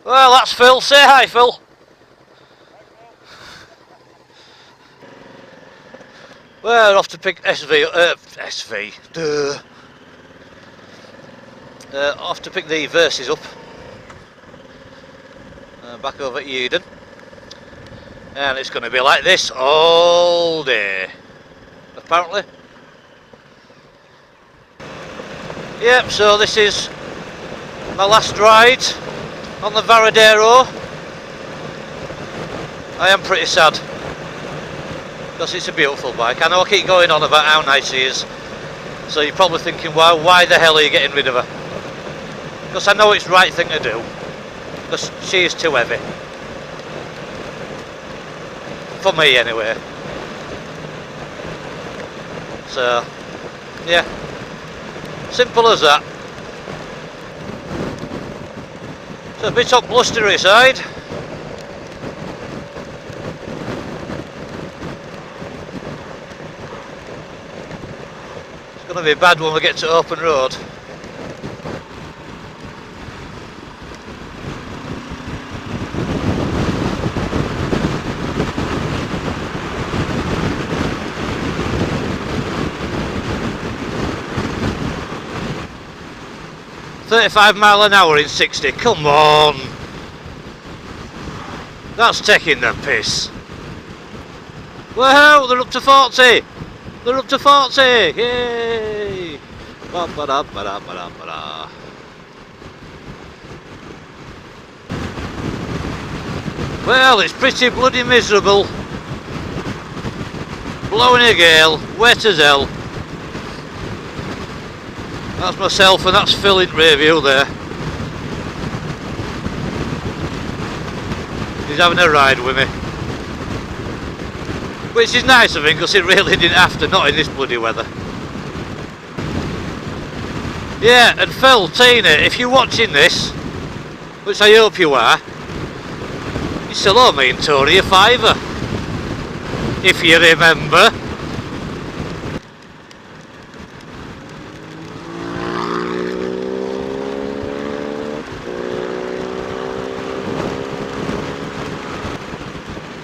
Well, that's Phil. Say hi, Phil. We're off to pick SV, duh. Off to pick the Versys up. Back over at Eden. And it's going to be like this all day, apparently. Yep, so this is my last ride on the Varadero. I am pretty sad, because it's a beautiful bike. I know I keep going on about how nice she is, so you're probably thinking, well, why the hell are you getting rid of her? Because I know it's the right thing to do, because she is too heavy. For me anyway. So, yeah, simple as that. It's a bit up blustery side. It's going to be bad when we get to open road. £35 mph in 60, come on! That's taking the piss. Woohoo, they're up to 40! They're up to 40! Yay! Ba -ba -da -ba -da -ba -da -ba -da. Well, it's pretty bloody miserable. Blowing a gale, wet as hell. That's myself and that's Phil in review there. He's having a ride with me. Which is nice of him, because he really didn't have to, not in this bloody weather. Yeah, and Phil, Tina, if you're watching this, which I hope you are, you still owe me and Tony a £5, if you remember.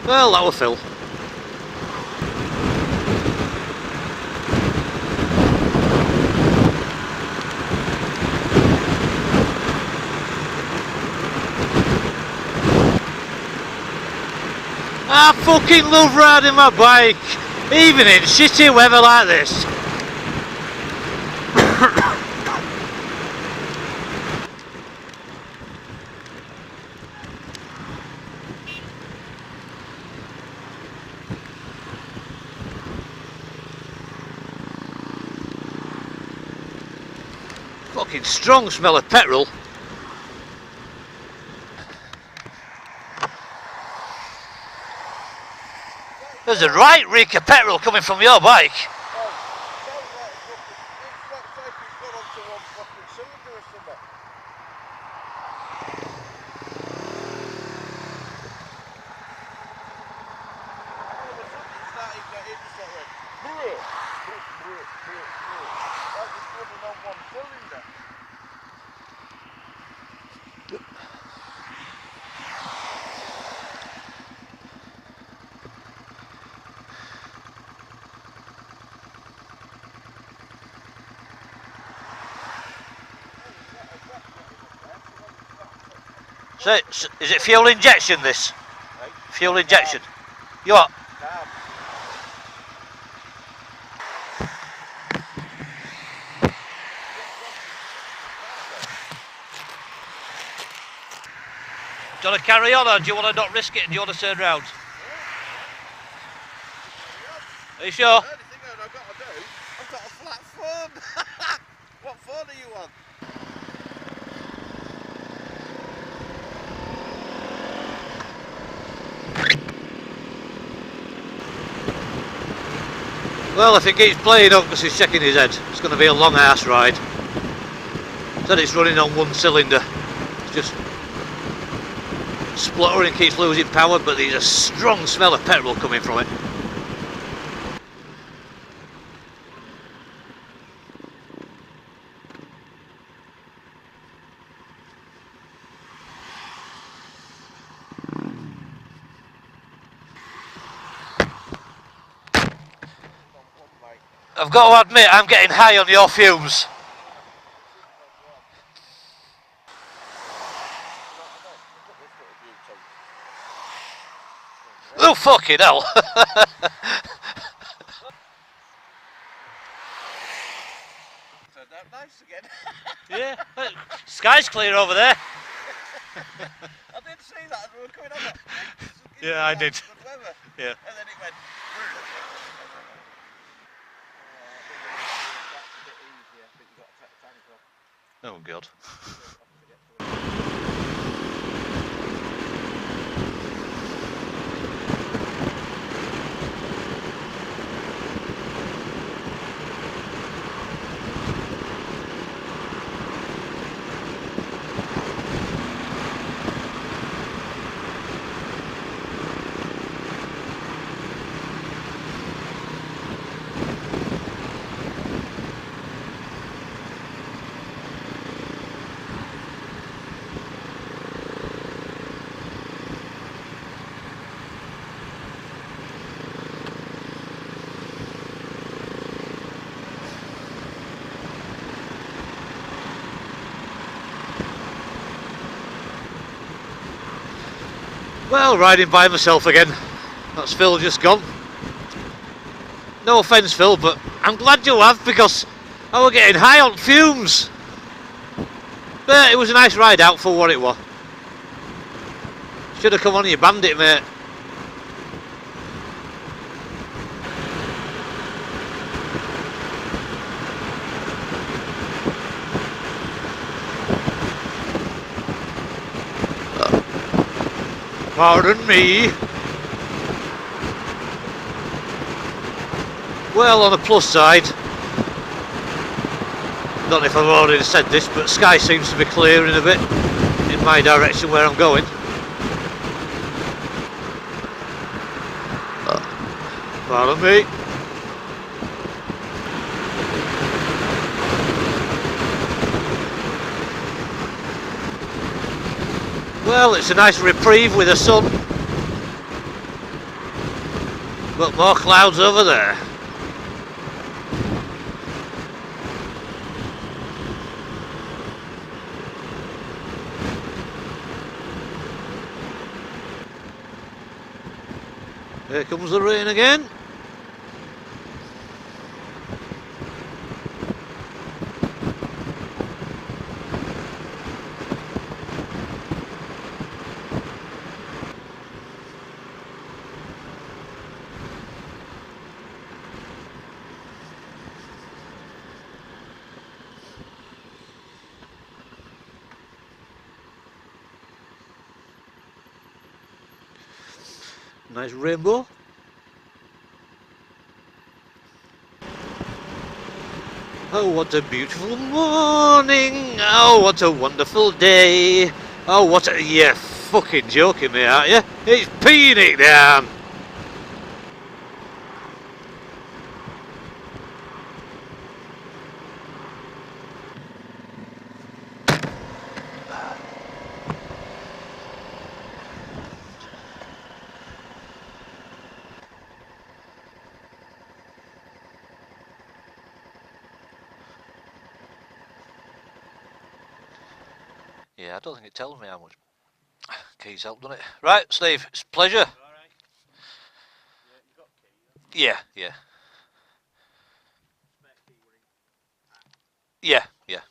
Well, that was Phil. I fucking love riding my bike, even in shitty weather like this. Fucking strong smell of petrol. There's a right reek of petrol coming from your bike. So, is it fuel injection this? Right. Fuel injection? You what? Do you want to carry on, or do you want to not risk it and do you want to turn round? Are you sure? The only thing that I've got to do, I've got a flat phone. What phone are you on? Well, if he keeps playing up because he's checking his head, it's going to be a long ass ride. Said it's running on one cylinder. It's just spluttering, keeps losing power, but there's a strong smell of petrol coming from it. I've got to admit, I'm getting high on your fumes. Oh, fucking hell. Turned out nice again. Yeah, sky's clear over there. I did see that as we were coming on that. Yeah, I did. Good weather. Yeah. And then it went. That's a bit easier. I think you've got to take the tank off. Oh, God. Well, riding by myself again. That's Phil just gone. No offence, Phil, but I'm glad you have, because I were getting high on fumes. But it was a nice ride out for what it was. Should have come on your bandit, mate. Pardon me. Well, on the plus side, don't know if I've already said this, but sky seems to be clearing a bit in my direction where I'm going. Pardon me. Well, it's a nice reprieve with the sun, but more clouds over there. Here comes the rain again. Nice rainbow. Oh, what a beautiful morning. Oh, what a wonderful day. Oh, what a... You're fucking joking me, aren't you? It's peeing it down. Yeah, I don't think it tells me how much keys help, doesn't it? Right, Steve, it's a pleasure. Alright. Yeah, you got key, Yeah, yeah. spare key were in. Yeah, yeah.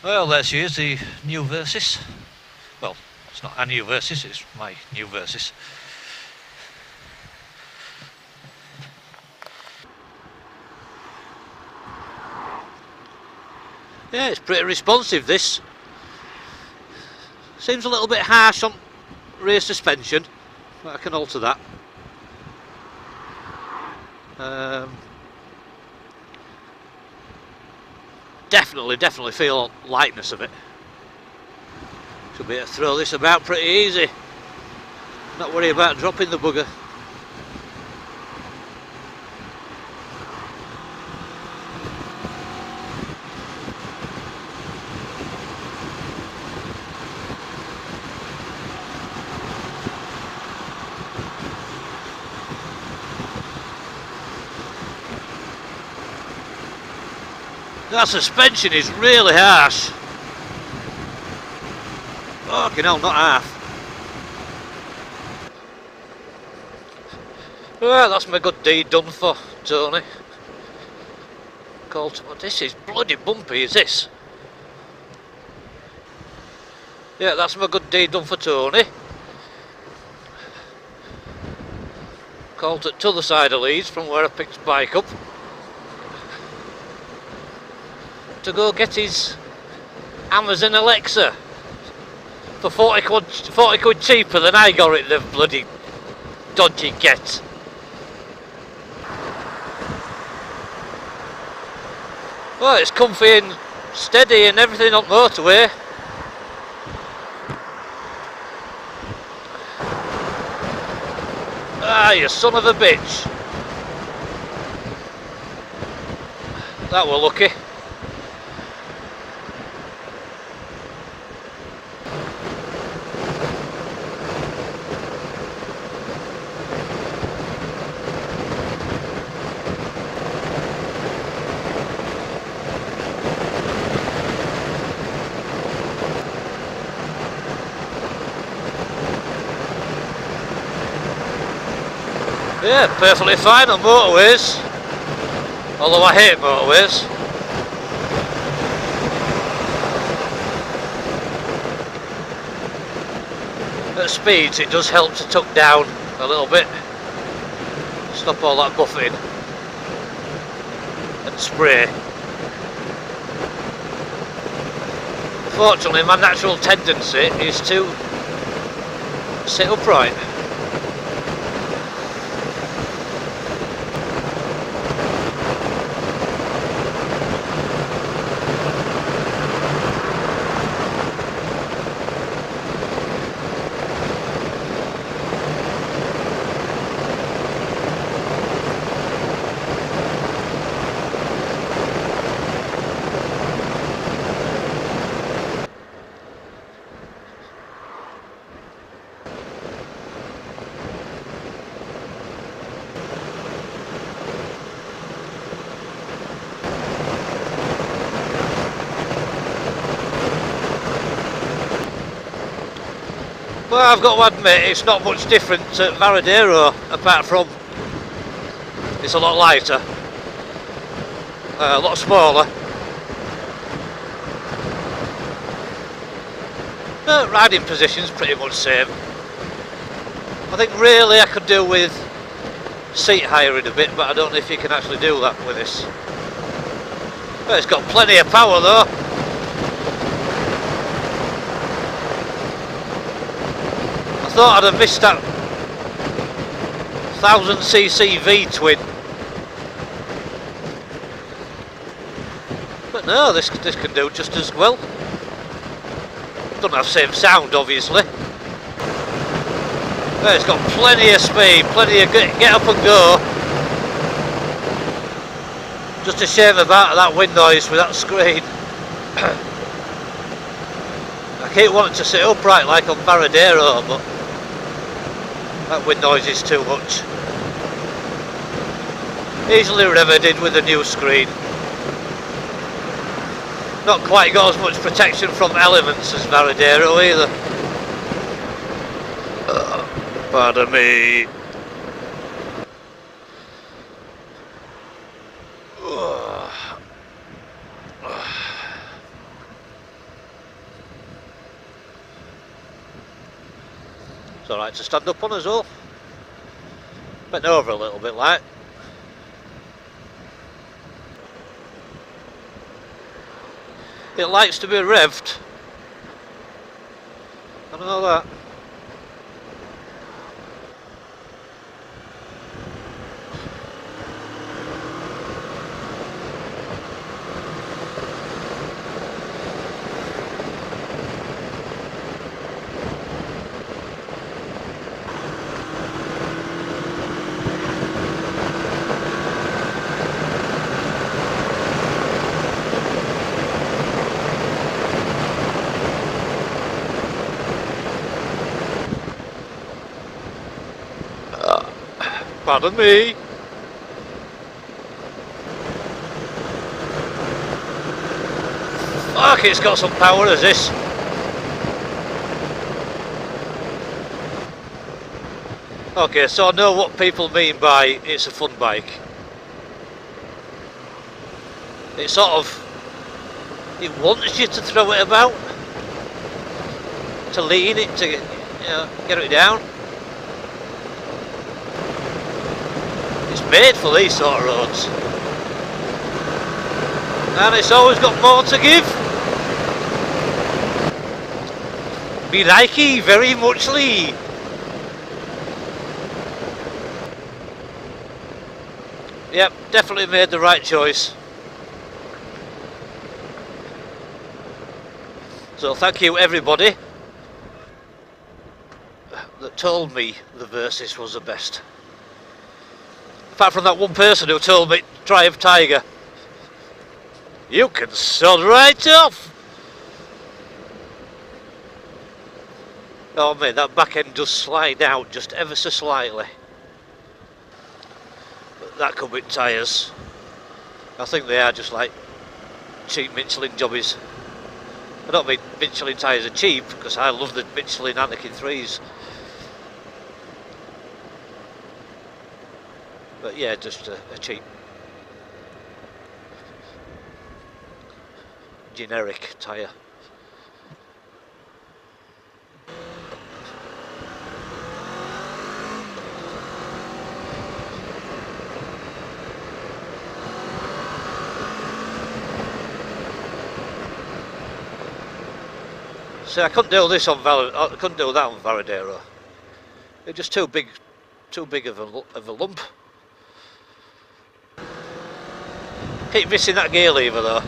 Well, there she is, the new Versys. Well, it's not a new Versys, it's my new Versys. Yeah, it's pretty responsive, this. Seems a little bit harsh on rear suspension, but I can alter that. Definitely feel lightness of it. Should be able to throw this about pretty easy. Not worry about dropping the bugger. That suspension is really harsh. Fucking hell, not half. Right, that's my good deed done for Tony. This is bloody bumpy, is this? Yeah, that's my good deed done for Tony. Called it to the side of Leeds from where I picked his bike up. To go get his Amazon Alexa for 40 quid cheaper than I got it, the bloody dodgy get. Well, it's comfy and steady and everything on motorway. Ah, you son of a bitch. That were lucky. Yeah, perfectly fine on motorways, although I hate motorways. At speeds it does help to tuck down a little bit, stop all that buffeting and spray. Fortunately my natural tendency is to sit upright. Well, I've got to admit, it's not much different to Varadero, apart from it's a lot lighter, a lot smaller. Riding position's pretty much the same. I think really I could do with seat hiring a bit, but I don't know if you can actually do that with this. Well, it's got plenty of power though. I thought I'd have missed that 1000cc V-twin, but no, this can do just as well. Doesn't have the same sound obviously. Well, it's got plenty of speed, plenty of get up and go. Just a shame about that wind noise with that screen. I keep wanting to sit upright like on Varadero, but that wind noise is too much. Easily remedied with a new screen. Not quite got as much protection from elements as Varadero either. Pardon me. It's alright to stand up on as well. Bent over a little bit like. It likes to be revved. I know that. Pardon me. Fuck, it's got some power as this. Okay, so I know what people mean by it's a fun bike. It sort of, it wants you to throw it about, to lean it, to get it down. It's made for these sort of roads, and it's always got more to give. Me likey very muchly. Yep, definitely made the right choice. So thank you everybody that told me the Versys was the best. Apart from that one person who told me Triumph Tiger. You can sod right off! Oh mate, that back end does slide out just ever so slightly. But that could be tyres. I think they are just like cheap Michelin jobbies. I don't mean Michelin tyres are cheap, because I love the Michelin Anakin 3s. But yeah, just a cheap generic tyre. See, I couldn't do this on I couldn't do that on Varadero. They're just too big of a lump. Keep missing that gear lever though.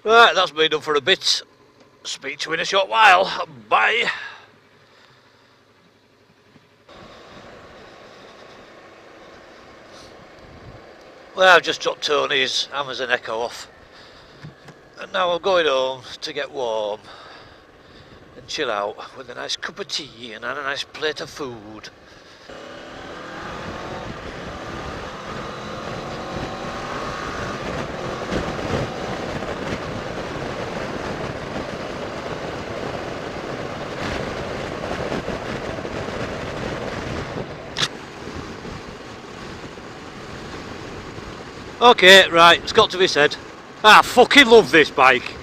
Right, that's been done for a bit. Speak to you in a short while. Bye. Well, I've just dropped Tony's Amazon Echo off. And now I'm going home to get warm and chill out with a nice cup of tea and a nice plate of food. Okay, right, it's got to be said. I fucking love this bike.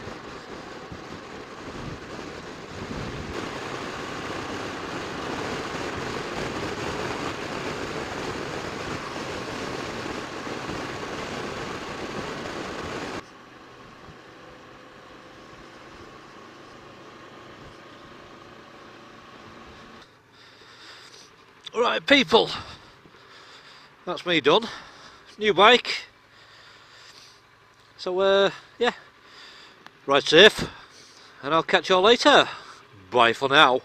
Right, people. That's me done. New bike. So, yeah, ride safe, and I'll catch you all later. Bye for now.